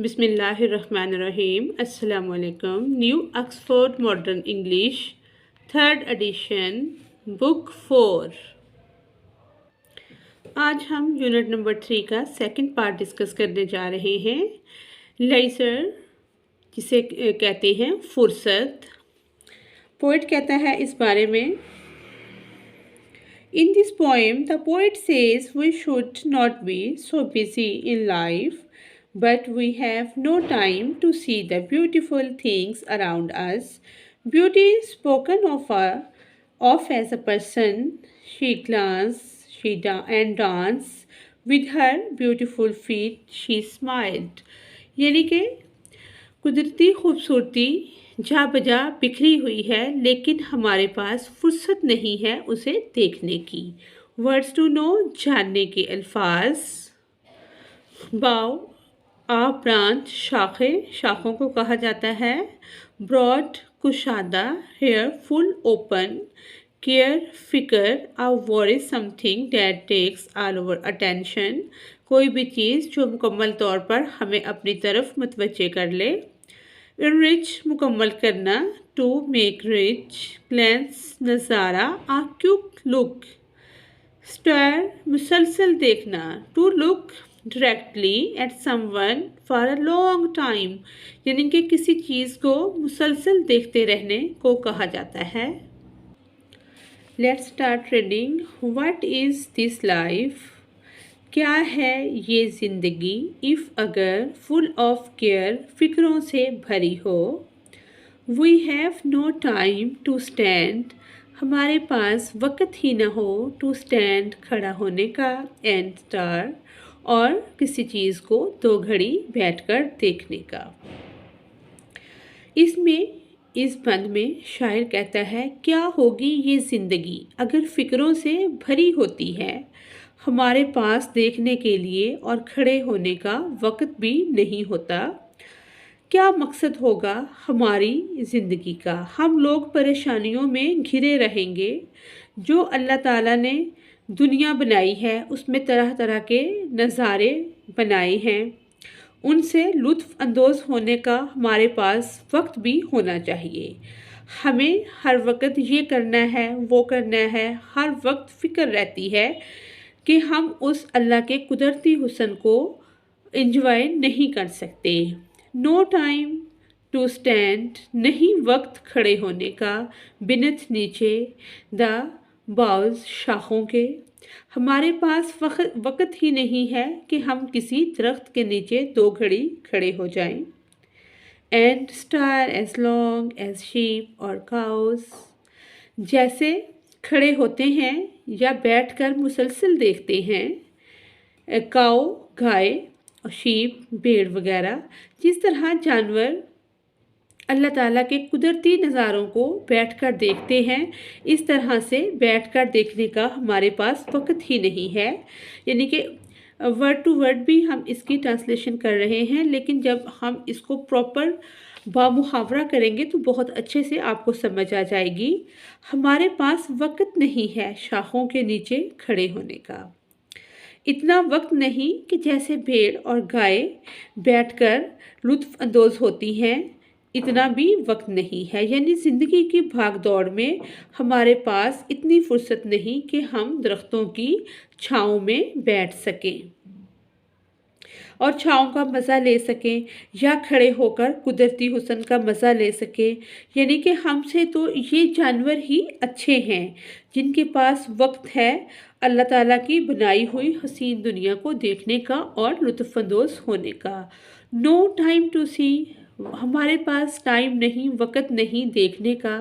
बिस्मिल्लाहिर्रहमानिर्रहीम अस्सलाम वालेकुम। New Oxford modern English third edition book 4। आज हम यूनिट नंबर 3 का सेकंड पार्ट डिस्कस करने जा रहे हैं। लेजर जिसे कहते हैं फुर्सत। पोइट कहता है इस बारे में, In this poem, the poet says we should not be so busy in life, but we have no time to see the beautiful things around us. Beauty is spoken of as a person. She glanced, and danced. With her beautiful feet, she smiled. यानी कि कुदरती खूबसूरती जा बजा बिखरी हुई है, लेकिन हमारे पास फुर्सत नहीं है उसे देखने की। वर्ड्स टू नो, जानने के अल्फाज। बाव, आ ब्रांच, शाखों को कहा जाता है। ब्रॉड, कुशादा। Hair, full open. केयर, फिकर। A war is something that takes all over attention, कोई भी चीज़ जो मुकम्मल तौर पर हमें अपनी तरफ मुतवज्जे कर ले। रिच, मुकम्मल करना। To make rich. ग्लैंस, नज़ारा। आ क्यूक लुक। स्टार, मुसलसल देखना। To look directly at someone for a long time, यानी कि किसी चीज़ को मुसलसल देखते रहने को कहा जाता है। Let's start reading. What is this life? क्या है ये ज़िंदगी? इफ़, अगर। फुल ऑफ केयर, फ़िक्रों से भरी हो। We have no time to stand, हमारे पास वक़्त ही ना हो। टू स्टैंड, खड़ा होने का। एंड स्टार, और किसी चीज़ को दो घड़ी बैठकर देखने का। इस बंद में शायर कहता है, क्या होगी ये ज़िंदगी अगर फ़िक्रों से भरी होती है। हमारे पास देखने के लिए और खड़े होने का वक़्त भी नहीं होता। क्या मकसद होगा हमारी ज़िंदगी का? हम लोग परेशानियों में घिरे रहेंगे। जो अल्लाह ताला ने दुनिया बनाई है उसमें तरह तरह के नज़ारे बनाए हैं, उनसे लुत्फ़ अंदोज़ होने का हमारे पास वक्त भी होना चाहिए। हमें हर वक्त ये करना है, वो करना है, हर वक्त फ़िक्र रहती है कि हम उस अल्लाह के कुदरती हुस्न को एंजॉय नहीं कर सकते। नो टाइम टू स्टैंड, नहीं वक्त खड़े होने का। बिनथ, नीचे। द बाउज, शाखों के। हमारे पास वक़्त ही नहीं है कि हम किसी दरख्त के नीचे दो घड़ी खड़े हो जाएं। And stare, as long as sheep और काउस, जैसे खड़े होते हैं या बैठकर मुसलसल देखते हैं। काऊ, गाय, और शीप, भेड़ वगैरह। जिस तरह जानवर अल्लाह ताला के कुदरती नज़ारों को बैठकर देखते हैं, इस तरह से बैठकर देखने का हमारे पास वक़्त ही नहीं है। यानी कि वर्ड टू वर्ड भी हम इसकी ट्रांसलेशन कर रहे हैं, लेकिन जब हम इसको प्रॉपर बामुहावरा करेंगे तो बहुत अच्छे से आपको समझ आ जाएगी। हमारे पास वक़्त नहीं है शाखों के नीचे खड़े होने का। इतना वक्त नहीं कि जैसे भेड़ और गाय बैठकर लुत्फ़ अंदोज़ होती हैं, इतना भी वक्त नहीं है। यानी ज़िंदगी की भाग दौड़ में हमारे पास इतनी फुर्सत नहीं कि हम दरख्तों की छाँव में बैठ सकें और छाँव का मज़ा ले सकें, या खड़े होकर कुदरती हुस्न का मज़ा ले सकें। यानी कि हमसे तो ये जानवर ही अच्छे हैं जिनके पास वक्त है अल्लाह ताला की बनाई हुई हसीन दुनिया को देखने का और लुत्फ़अंदोज़ होने का। नो टाइम टू सी, हमारे पास टाइम नहीं, वक़्त नहीं देखने का।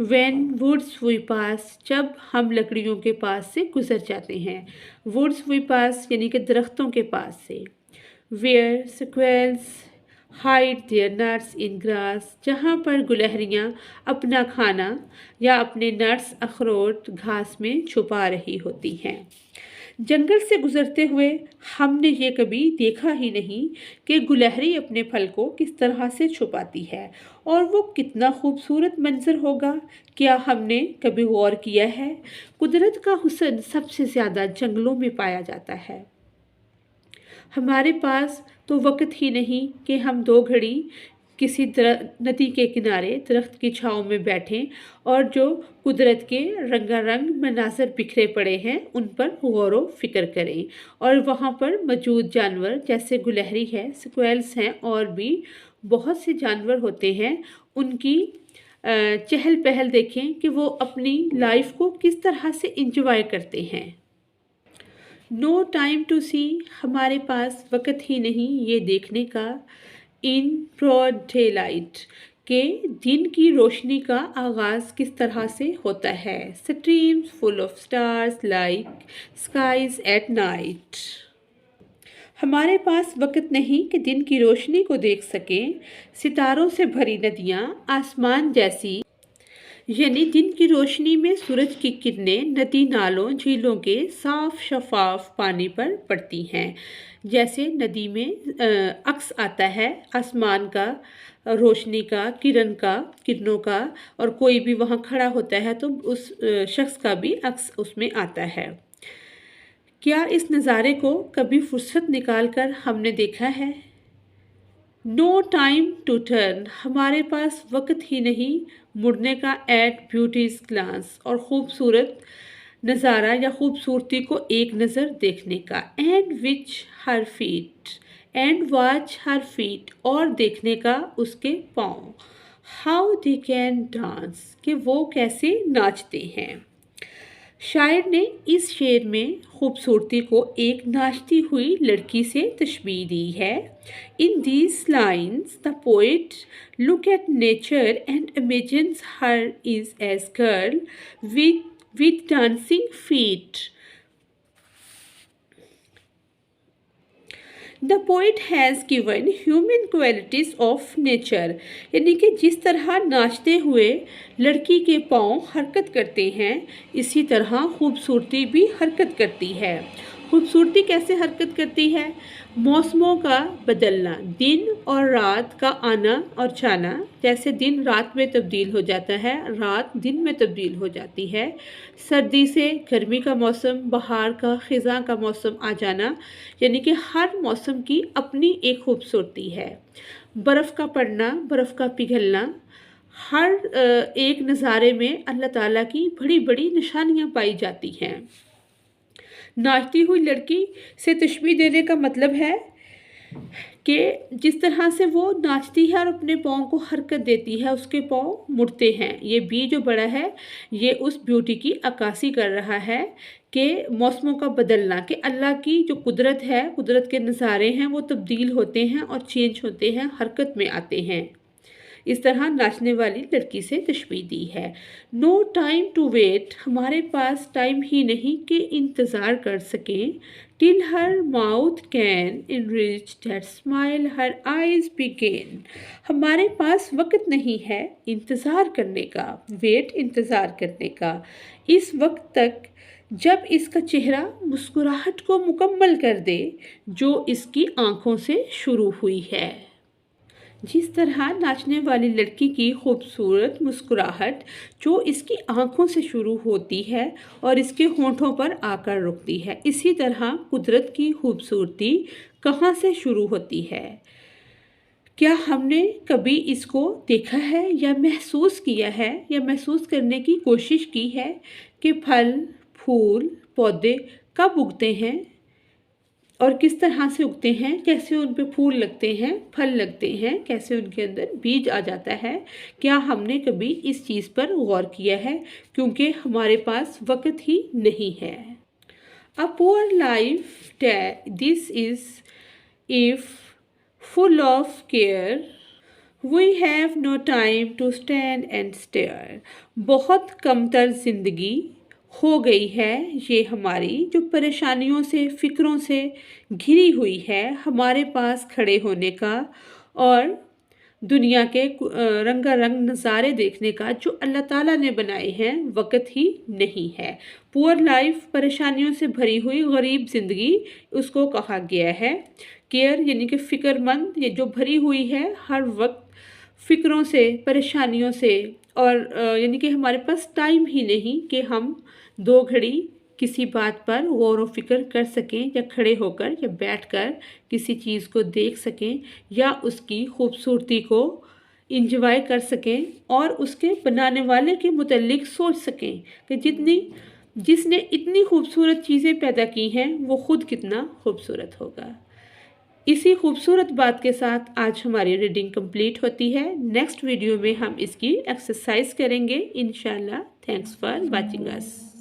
व्हेन वुड्स वी पास, जब हम लकड़ियों के पास से गुजर जाते हैं। वुड्स वी पास यानी कि दरख्तों के पास से। Where squirrels hide their nuts in grass, जहाँ पर गुलहरियाँ अपना खाना या अपने नट्स, अखरोट, घास में छुपा रही होती हैं। जंगल से गुजरते हुए हमने ये कभी देखा ही नहीं कि गुलहरी अपने फल को किस तरह से छुपाती है, और वो कितना खूबसूरत मंजर होगा। क्या हमने कभी गौर किया है? कुदरत का हुस्न सबसे ज़्यादा जंगलों में पाया जाता है। हमारे पास तो वक्त ही नहीं कि हम 2 घड़ी किसी नदी के किनारे दरख्त की छाँव में बैठें और जो कुदरत के रंगारंग मनाज़र बिखरे पड़े हैं उन पर गौर व फिक्र करें, और वहाँ पर मौजूद जानवर जैसे गुलहरी है, स्क्वैल्स हैं और भी बहुत से जानवर होते हैं, उनकी चहल पहल देखें कि वो अपनी लाइफ को किस तरह से इंजॉय करते हैं। नो टाइम टू सी, हमारे पास वक़्त ही नहीं ये देखने का इन ब्रॉड डे लाइट के दिन की रोशनी का आगाज़ किस तरह से होता है। Streams full of stars like skies at night, हमारे पास वक़्त नहीं कि दिन की रोशनी को देख सकें। सितारों से भरी नदियाँ आसमान जैसी, यानी दिन की रोशनी में सूरज की किरणें नदी नालों झीलों के साफ शफाफ पानी पर पड़ती हैं। जैसे नदी में अक्स आता है आसमान का, रोशनी का, किरणों का, और कोई भी वहाँ खड़ा होता है तो उस शख्स का भी अक्स उसमें आता है। क्या इस नज़ारे को कभी फुर्सत निकाल कर हमने देखा है? नो टाइम टू टर्न, हमारे पास वक्त ही नहीं मुड़ने का एट ब्यूटीज ग्लांस, और खूबसूरत नज़ारा या खूबसूरती को एक नज़र देखने का। And which her feet, and watch her feet, और देखने का उसके पाँव। हाउ दे कैन डांस, कि वो कैसे नाचते हैं। शायर ने इस शेर में खूबसूरती को एक नाचती हुई लड़की से तशबीह दी है। In these lines the poet look at nature and imagines her is as girl with dancing feet. The poet has given human qualities of nature, यानी कि जिस तरह नाचते हुए लड़की के पाँव हरकत करते हैं, इसी तरह खूबसूरती भी हरकत करती है। खूबसूरती कैसे हरकत करती है? मौसमों का बदलना, दिन और रात का आना और जाना, जैसे दिन रात में तब्दील हो जाता है, रात दिन में तब्दील हो जाती है। सर्दी से गर्मी का मौसम, बहार का ख़िज़ां का मौसम आ जाना, यानी कि हर मौसम की अपनी एक खूबसूरती है। बर्फ़ का पड़ना, बर्फ़ का पिघलना, हर एक नज़ारे में अल्लाह ताला की बड़ी बड़ी निशानियाँ पाई जाती हैं। नाचती हुई लड़की से तशबीह देने का मतलब है कि जिस तरह से वो नाचती है और अपने पाँव को हरकत देती है, उसके पाँव मुड़ते हैं। ये बी जो बड़ा है ये उस ब्यूटी की अक्कासी कर रहा है कि मौसमों का बदलना, कि अल्लाह की जो कुदरत है, कुदरत के नज़ारे हैं वो तब्दील होते हैं और चेंज होते हैं, हरकत में आते हैं। इस तरह नाचने वाली लड़की से तशबीह दी है। नो टाइम टू वेट, हमारे पास टाइम ही नहीं कि इंतज़ार कर सकें। Till her mouth can enrich that smile her eyes began, हमारे पास वक्त नहीं है इंतज़ार करने का, वेट इंतज़ार करने का, इस वक्त तक जब इसका चेहरा मुस्कुराहट को मुकम्मल कर दे जो इसकी आँखों से शुरू हुई है। जिस तरह नाचने वाली लड़की की खूबसूरत मुस्कुराहट जो इसकी आँखों से शुरू होती है और इसके होंठों पर आकर रुकती है, इसी तरह कुदरत की खूबसूरती कहाँ से शुरू होती है? क्या हमने कभी इसको देखा है या महसूस किया है या महसूस करने की कोशिश की है कि फल, फूल, पौधे कब उगते हैं और किस तरह से उगते हैं, कैसे उन पे फूल लगते हैं, फल लगते हैं, कैसे उनके अंदर बीज आ जाता है? क्या हमने कभी इस चीज़ पर गौर किया है? क्योंकि हमारे पास वक्त ही नहीं है। A poor life this is if full of care we have no time to stand and stare, बहुत कमतर ज़िंदगी हो गई है ये हमारी, जो परेशानियों से, फ़िक्रों से घिरी हुई है, हमारे पास खड़े होने का और दुनिया के रंगारंग नज़ारे देखने का जो अल्लाह ताला ने बनाए हैं, वक़्त ही नहीं है। पुअर लाइफ, परेशानियों से भरी हुई गरीब ज़िंदगी, उसको कहा गया है। केयर यानी कि फ़िक्रमंद, ये जो भरी हुई है हर वक्त फ़िक्रों से, परेशानियों से, और यानी कि हमारे पास टाइम ही नहीं कि हम 2 घड़ी किसी बात पर गौर व फिक्र कर सकें या खड़े होकर या बैठकर किसी चीज़ को देख सकें या उसकी खूबसूरती को इंजॉय कर सकें और उसके बनाने वाले के मुतल्लिक सोच सकें कि जिसने इतनी खूबसूरत चीज़ें पैदा की हैं वो खुद कितना खूबसूरत होगा। इसी खूबसूरत बात के साथ आज हमारी रीडिंग कंप्लीट होती है। नेक्स्ट वीडियो में हम इसकी एक्सरसाइज करेंगे इंशाल्लाह। Thanks for watching us.